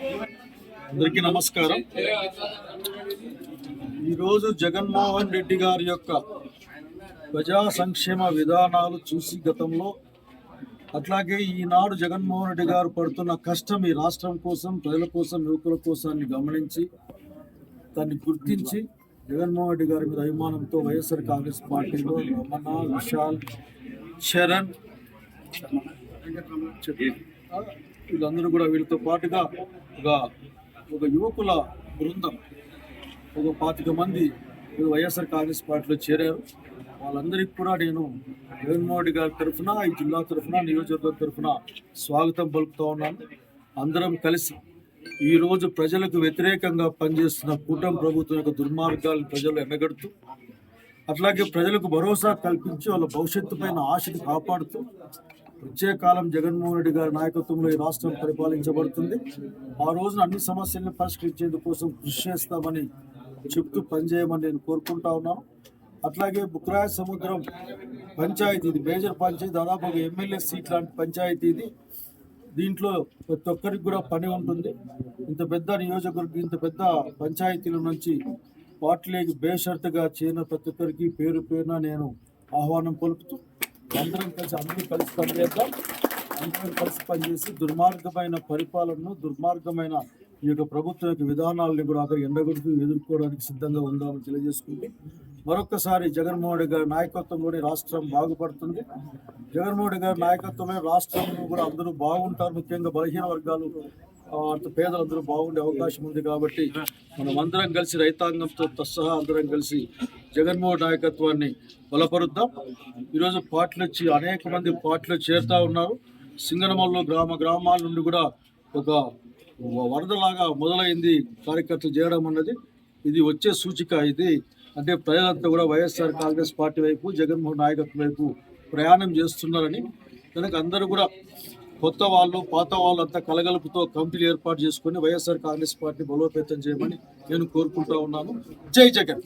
అందరికీ నమస్కారం. ఈరోజు జగన్మోహన్ రెడ్డి గారి యొక్క ప్రజా సంక్షేమ విధానాలు చూసి గతంలో అట్లాగే ఈనాడు జగన్మోహన్ రెడ్డి గారు పడుతున్న కష్టం ఈ రాష్ట్రం కోసం, ప్రజల కోసం, యువకుల కోసాన్ని గమనించి దాన్ని గుర్తించి జగన్మోహన్ రెడ్డి గారి మీద అభిమానంతో వైఎస్ఆర్ కాంగ్రెస్ పార్టీలో రమణ, విశాల్, చరణ్ వీళ్ళందరూ కూడా వీళ్ళతో పాటుగా ఒక యువకుల బృందం ఒక 25 మంది వైఎస్ఆర్ కాంగ్రెస్ పార్టీలో చేరారు. వాళ్ళందరికీ కూడా నేను జగన్మోహన్ రెడ్డి గారి తరఫున, ఈ జిల్లా తరఫున, నియోజకవర్గం తరఫున స్వాగతం పలుకుతూ ఉన్నాను. అందరం కలిసి ఈరోజు ప్రజలకు వ్యతిరేకంగా పనిచేస్తున్న కూటమి ప్రభుత్వం యొక్క దుర్మార్గాలను ప్రజలు ఎండగడుతూ, అట్లాగే ప్రజలకు భరోసా కల్పించి వాళ్ళ భవిష్యత్తు పైన ఆశను కాపాడుతూ వచ్చే కాలం జగన్మోహన్ రెడ్డి గారి నాయకత్వంలో ఈ రాష్ట్రం పరిపాలించబడుతుంది. ఆ రోజున అన్ని సమస్యలను పరిష్కరించేందుకోసం కృషి చేస్తామని చెప్తూ పనిచేయమని నేను కోరుకుంటా ఉన్నాను. అట్లాగే బుక్రాయ సముద్రం పంచాయతీ, ఇది మేజర్ పంచాయతీ, దాదాపు ఒక ఎమ్మెల్యే సీట్ లాంటి పంచాయతీ ఇది. దీంట్లో ప్రతి ఒక్కరికి కూడా పని ఉంటుంది. ఇంత పెద్ద నియోజకవర్గం, ఇంత పెద్ద పంచాయతీల నుంచి పార్టీలోకి బేషరతుగా చేరిన ప్రతి ఒక్కరికి పేరు పేరున నేను ఆహ్వానం పలుకుతూ అందరూ కలిసి పనిచేద్దాం. అందరం కలిసి పనిచేసి దుర్మార్గమైన పరిపాలనను, దుర్మార్గమైన ఈ యొక్క ప్రభుత్వం యొక్క విధానాలను కూడా అక్కడ ఎండగొడుతూ ఎదుర్కోవడానికి సిద్ధంగా ఉందామని తెలియజేసుకుంటే, మరొక్కసారి జగన్మోహన్ రెడ్డి గారి నాయకత్వంలోనే రాష్ట్రం బాగుపడుతుంది. జగన్మోహన్ రెడ్డి గారి నాయకత్వంలో రాష్ట్రంలో కూడా అందరూ బాగుంటారు. ముఖ్యంగా బలహీన వర్గాలు, పేదలందరూ బాగుండే అవకాశం ఉంది. కాబట్టి మనం అందరం కలిసి, రైతాంగంతో సహా అందరం కలిసి జగన్మోహన్ నాయకత్వాన్ని బలపరుద్దాం. ఈరోజు పార్టీలు వచ్చి అనేక మంది పార్టీలో చేరుతూ ఉన్నారు. సింగనమల్లో గ్రామాల నుండి కూడా ఒక వరదలాగా మొదలైంది కార్యకర్తలు చేయడం అన్నది. ఇది వచ్చే సూచిక. ఇది అంటే ప్రజలంతా కూడా వైఎస్ఆర్ కాంగ్రెస్ పార్టీ వైపు, జగన్మోహన్ నాయకత్వం వైపు ప్రయాణం చేస్తున్నారని. కనుక అందరూ కూడా కొత్త వాళ్ళు, పాత వాళ్ళు అంతా కలగలుపుతో కమిటీలు ఏర్పాటు చేసుకొని వైఎస్ఆర్ కాంగ్రెస్ పార్టీ బలోపేతం చేయమని నేను కోరుకుంటా ఉన్నాను. జై జగన్.